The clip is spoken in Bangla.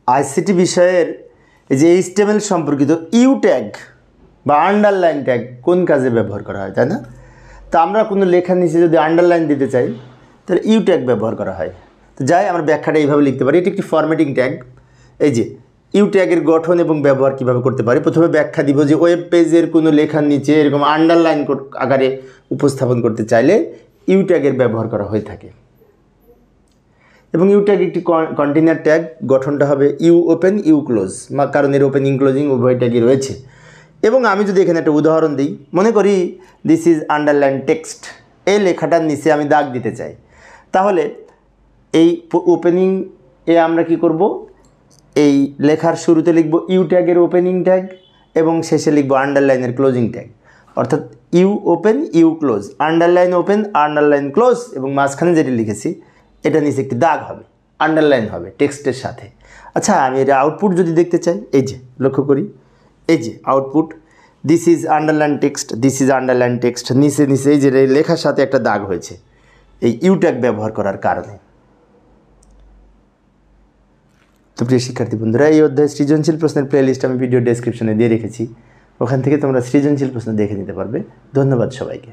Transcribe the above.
আইসিটি বিষয়ের এই যে এইচটিএমএল সম্পর্কিত ইউ ট্যাগ বা আন্ডারলাইন ট্যাগ কোন কাজে ব্যবহার করা হয়, তাই না? তো আমরা কোনো লেখার নিচে যদি আন্ডারলাইন দিতে চাই তাহলে ইউ ট্যাগ ব্যবহার করা হয়। তো যাই আমরা ব্যাখ্যাটা এইভাবে লিখতে পারি, এটি একটি ফরম্যাটিং ট্যাগ। এই যে ইউ ট্যাগের গঠন এবং ব্যবহার কীভাবে করতে পারি, প্রথমে ব্যাখ্যা দিব যে ওয়েব পেজের কোনো লেখার নিচে এরকম আন্ডারলাইন আকারে উপস্থাপন করতে চাইলে ইউ ট্যাগের ব্যবহার করা হয়ে থাকে। এবং ইউ ট্যাগ একটি কন্টেইনার ট্যাগ, গঠনটা হবে ইউ ওপেন ইউ ক্লোজ, কারণ এর ওপেনিং ক্লোজিং উভয় ট্যাগই রয়েছে। এবং আমি যদি এখানে একটা উদাহরণ দিই, মনে করি দিস ইজ আন্ডারলাইন টেক্সট, এই লেখাটার নিচে আমি দাগ দিতে চাই, তাহলে এই ওপেনিং এ আমরা কি করব, এই লেখার শুরুতে লিখব ইউ ট্যাগের ওপেনিং ট্যাগ এবং শেষে লিখব আন্ডারলাইনের ক্লোজিং ট্যাগ, অর্থাৎ U open U close, underline open underline close, এবং মাঝখানে যেটি লিখেছি এটা নিচে একটি দাগ হবে, আন্ডারলাইন হবে টেক্সটের সাথে। আচ্ছা, আমি এটা আউটপুট যদি দেখতে চাই, এই যে লক্ষ্য করি, এই যে output this is underline text, this is underline text, নিচে নিচে এই যে লেখার সাথে একটা দাগ হয়েছে এই ইউ ট্যাগ ব্যবহার করার কারণে। তো প্রিয় শিক্ষার্থী বন্ধুরা, এই অধ্যায়ে সৃজনশীল প্রশ্নের প্লেলিস্ট আমি ভিডিও ডেসক্রিপশনে দিয়ে রেখেছি, ওখান থেকে তোমরা সৃজনশীল প্রশ্ন দেখে নিতে পারবে। ধন্যবাদ সবাইকে।